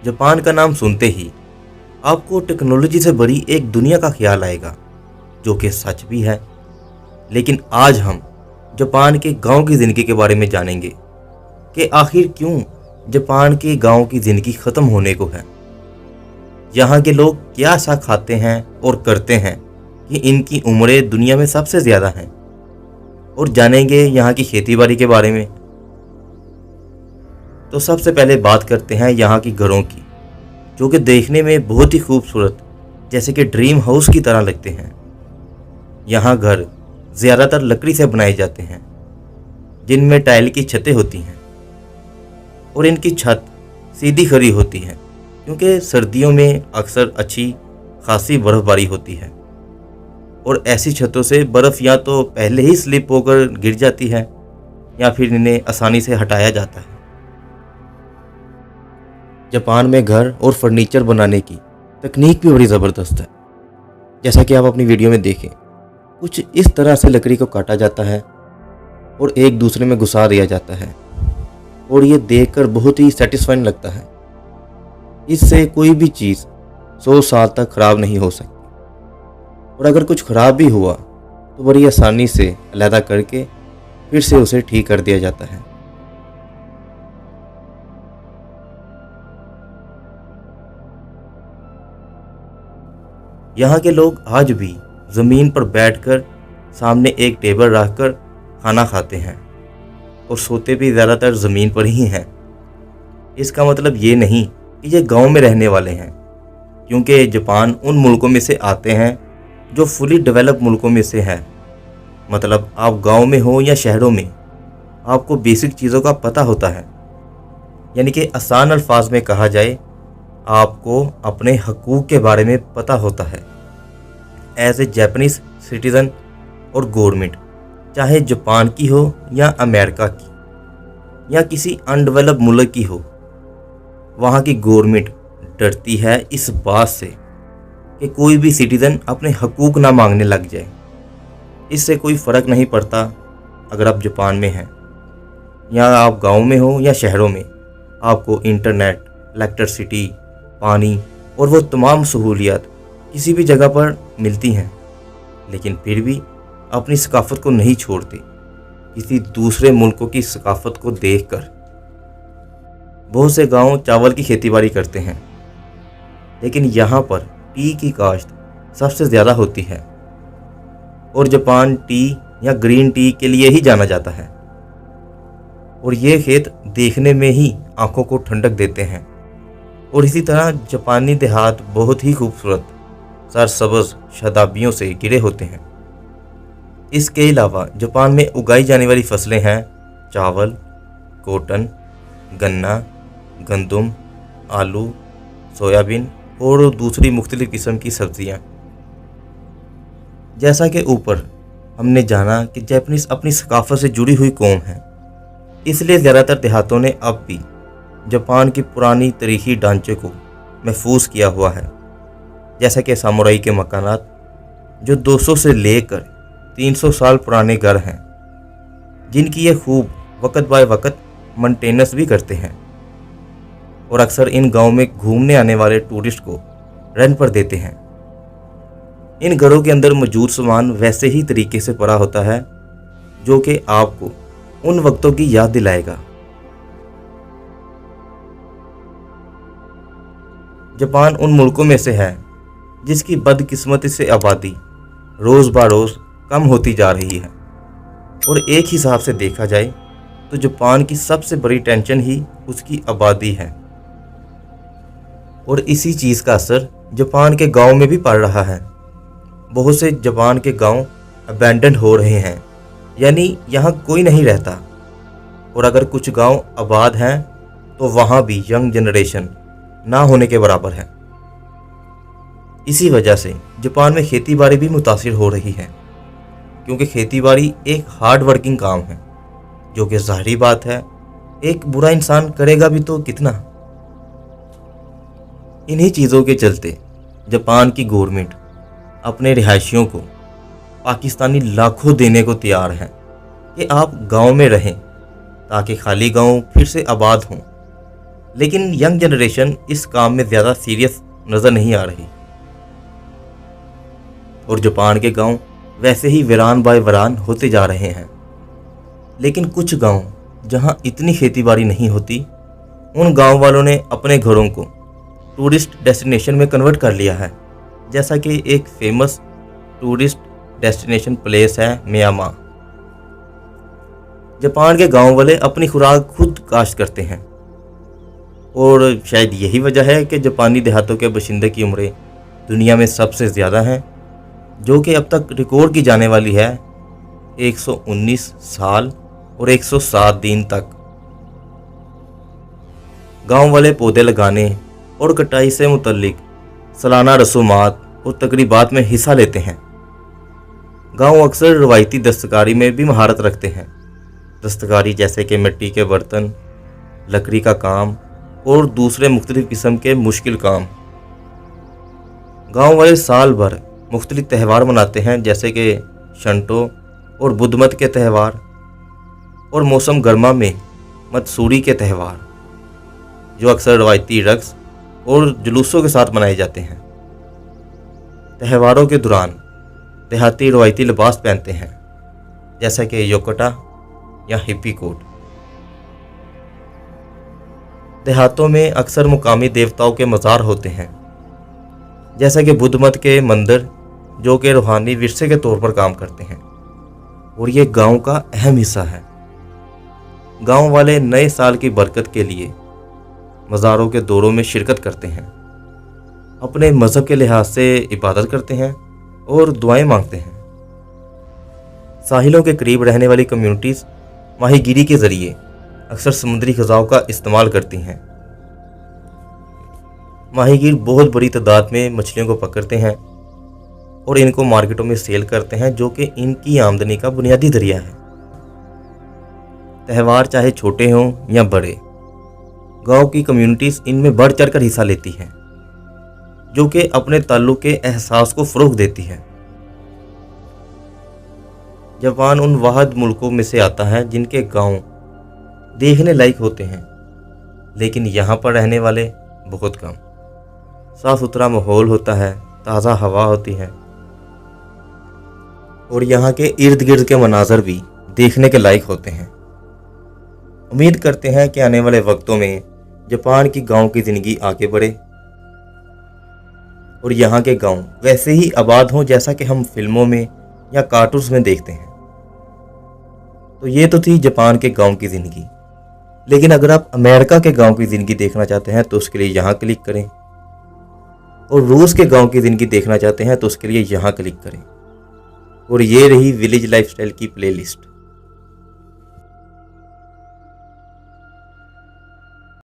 Japan का नाम सुनते ही आपको टेक्नोलॉजी से भरी एक दुनिया का ख्याल आएगा, जो कि सच भी है। लेकिन आज हम जापान के गांव की ज़िंदगी के बारे में जानेंगे कि आखिर क्यों जापान के गांव की ज़िंदगी ख़त्म होने को है। यहाँ के लोग क्या ऐसा खाते हैं और करते हैं कि इनकी उम्रें दुनिया में सबसे ज़्यादा हैं, और जानेंगे यहाँ की खेतीबाड़ी के बारे में। तो सबसे पहले बात करते हैं यहाँ की घरों की, जो कि देखने में बहुत ही खूबसूरत, जैसे कि ड्रीम हाउस की तरह लगते हैं। यहाँ घर ज़्यादातर लकड़ी से बनाए जाते हैं, जिनमें टाइल की छतें होती हैं, और इनकी छत सीधी खड़ी होती है क्योंकि सर्दियों में अक्सर अच्छी खासी बर्फबारी होती है, और ऐसी छतों से बर्फ़ या तो पहले ही स्लिप होकर गिर जाती है या फिर इन्हें आसानी से हटाया जाता है। जापान में घर और फर्नीचर बनाने की तकनीक भी बड़ी ज़बरदस्त है। जैसा कि आप अपनी वीडियो में देखें, कुछ इस तरह से लकड़ी को काटा जाता है और एक दूसरे में घुसा दिया जाता है, और ये देखकर बहुत ही सेटिस्फाइंग लगता है। इससे कोई भी चीज़ 100 साल तक ख़राब नहीं हो सकती, और अगर कुछ ख़राब भी हुआ तो बड़ी आसानी से अलहदा करके फिर से उसे ठीक कर दिया जाता है। यहाँ के लोग आज भी ज़मीन पर बैठकर सामने एक टेबल रखकर खाना खाते हैं, और सोते भी ज़्यादातर ज़मीन पर ही हैं। इसका मतलब ये नहीं कि ये गांव में रहने वाले हैं, क्योंकि जापान उन मुल्कों में से आते हैं जो फुली डेवलप मुल्कों में से है। मतलब आप गांव में हो या शहरों में, आपको बेसिक चीज़ों का पता होता है। यानी कि आसान अल्फाज में कहा जाए, आपको अपने हकूक़ के बारे में पता होता है। एज ए जापानीज़ सिटीज़न और गवर्नमेंट, चाहे जापान की हो या अमेरिका की या किसी अनडेवलप मुल्क की हो, वहाँ की गवर्नमेंट डरती है इस बात से कि कोई भी सिटीज़न अपने हकूक़ ना मांगने लग जाए। इससे कोई फ़र्क नहीं पड़ता अगर आप जापान में हैं या आप गांव में हो या शहरों में, आपको इंटरनेट, इलेक्ट्रिसिटी, पानी और वो तमाम सहूलियात किसी भी जगह पर मिलती हैं। लेकिन फिर भी अपनी सकाफ़त को नहीं छोड़ते किसी दूसरे मुल्कों की सकाफ़त को देखकर। बहुत से गांव चावल की खेतीबाड़ी करते हैं, लेकिन यहाँ पर टी की काश्त सबसे ज़्यादा होती है, और जापान टी या ग्रीन टी के लिए ही जाना जाता है। और ये खेत देखने में ही आंखों को ठंडक देते हैं। और इसी तरह जापानी देहात बहुत ही खूबसूरत सरसब्ज़ शताब्दियों से घिरे होते हैं। इसके अलावा जापान में उगाई जाने वाली फसलें हैं चावल, कॉटन, गन्ना, गंदम, आलू, सोयाबीन और दूसरी मुख्तलिफ़ किस्म की सब्ज़ियाँ। जैसा कि ऊपर हमने जाना कि जापानीज़ अपनी सकाफ़त से जुड़ी हुई कौम है, इसलिए ज़्यादातर देहातों ने अब भी जापान की पुरानी तारीख़ी ढांचे को महफूज किया हुआ है। जैसा कि सामुराई के मकानात, जो 200 से लेकर 300 साल पुराने घर हैं, जिनकी ये खूब वक्त बाय वक्त मेंटेनेंस भी करते हैं, और अक्सर इन गांव में घूमने आने वाले टूरिस्ट को रेंट पर देते हैं। इन घरों के अंदर मौजूद सामान वैसे ही तरीके से पड़ा होता है, जो कि आपको उन वक्तों की याद दिलाएगा। जापान उन मुल्कों में से है जिसकी बदकिस्मती से आबादी रोज़ ब रोज़ कम होती जा रही है, और एक हिसाब से देखा जाए तो जापान की सबसे बड़ी टेंशन ही उसकी आबादी है। और इसी चीज़ का असर जापान के गांव में भी पड़ रहा है। बहुत से जापान के गांव अबैंडन हो रहे हैं, यानी यहाँ कोई नहीं रहता, और अगर कुछ गांव आबाद हैं तो वहाँ भी यंग जनरेशन ना होने के बराबर है। इसी वजह से जापान में खेतीबाड़ी भी मुतासिर हो रही है, क्योंकि खेतीबाड़ी एक हार्ड वर्किंग काम है, जो कि ज़ाहिरी बात है एक बुरा इंसान करेगा भी तो कितना। इन्हीं चीज़ों के चलते जापान की गवर्नमेंट अपने रिहायशियों को पाकिस्तानी लाखों देने को तैयार है कि आप गांव में रहें ताकि खाली गांव फिर से आबाद हों। लेकिन यंग जनरेशन इस काम में ज़्यादा सीरियस नज़र नहीं आ रही। और जापान के गांव वैसे ही वीरान बाय वीरान होते जा रहे हैं। लेकिन कुछ गांव जहां इतनी खेतीबाड़ी नहीं होती, उन गांव वालों ने अपने घरों को टूरिस्ट डेस्टिनेशन में कन्वर्ट कर लिया है। जैसा कि एक फेमस टूरिस्ट डेस्टिनेशन प्लेस है मियामा। जापान के गांव वाले अपनी खुराक खुद काश्त करते हैं और शायद यही वजह है कि जापानी देहातों के बाशिंदे की उम्रें दुनिया में सबसे ज़्यादा हैं, जो कि अब तक रिकॉर्ड की जाने वाली है 119 साल और 107 दिन तक। गांव वाले पौधे लगाने और कटाई से मुतल्लिक सालाना रसूमात और तकरीबात में हिस्सा लेते हैं। गांव अक्सर रवायती दस्तकारी में भी महारत रखते हैं। दस्तकारी जैसे कि मिट्टी के बर्तन, लकड़ी का काम और दूसरे मुख्तलिफ किस्म के मुश्किल काम। गांव वाले साल भर मुख्तलिफ त्यौहार मनाते हैं, जैसे कि शंटो और बुद्ध मत के त्यौहार, और मौसम गर्मा में मत्सूरी के त्यौहार, जो अक्सर रवायती रक्स और जुलूसों के साथ मनाए जाते हैं। त्यौहारों के दौरान देहाती रवायती लिबास पहनते हैं, जैसा कि योकोटा या हिप्पी कोट। देहातों में अक्सर मुकामी देवताओं के मज़ार होते हैं, जैसा कि बुद्ध मत के मंदिर, जो कि रूहानी विरसे के तौर पर काम करते हैं और ये गांव का अहम हिस्सा है। गांव वाले नए साल की बरकत के लिए मज़ारों के दौरों में शिरकत करते हैं, अपने मज़हब के लिहाज से इबादत करते हैं और दुआएं मांगते हैं। साहिलों के करीब रहने वाली कम्युनिटीज़ माहीगीरी के ज़रिए अक्सर समुद्री ग़िज़ाओं का इस्तेमाल करती हैं। माहीगीर बहुत बड़ी तादाद में मछलियों को पकड़ते हैं और इनको मार्केटों में सेल करते हैं, जो कि इनकी आमदनी का बुनियादी ज़रिया है। त्यौहार चाहे छोटे हों या बड़े, गांव की कम्युनिटीज़ इनमें बढ़ चढ़ कर हिस्सा लेती हैं, जो कि अपने ताल्लुक़ के एहसास को फ़रोग़ देती है। जापान उन वाहिद मुल्कों में से आता है जिनके गांव देखने लायक होते हैं, लेकिन यहाँ पर रहने वाले बहुत कम। साफ़ सुथरा माहौल होता है, ताज़ा हवा होती है और यहाँ के इर्द गिर्द के मनाजर भी देखने के लायक होते हैं। उम्मीद करते हैं कि आने वाले वक्तों में जापान की गांव की ज़िंदगी आगे बढ़े और यहाँ के गांव वैसे ही आबाद हों जैसा कि हम फिल्मों में या कार्टून्स में देखते हैं। तो ये तो थी जापान के गांव की ज़िंदगी। लेकिन अगर आप अमेरिका के गांव की ज़िंदगी देखना चाहते हैं तो उसके लिए यहाँ क्लिक करें, और रूस के गांव की ज़िंदगी देखना चाहते हैं तो उसके लिए यहाँ क्लिक करें। और ये रही विलेज लाइफस्टाइल की प्लेलिस्ट।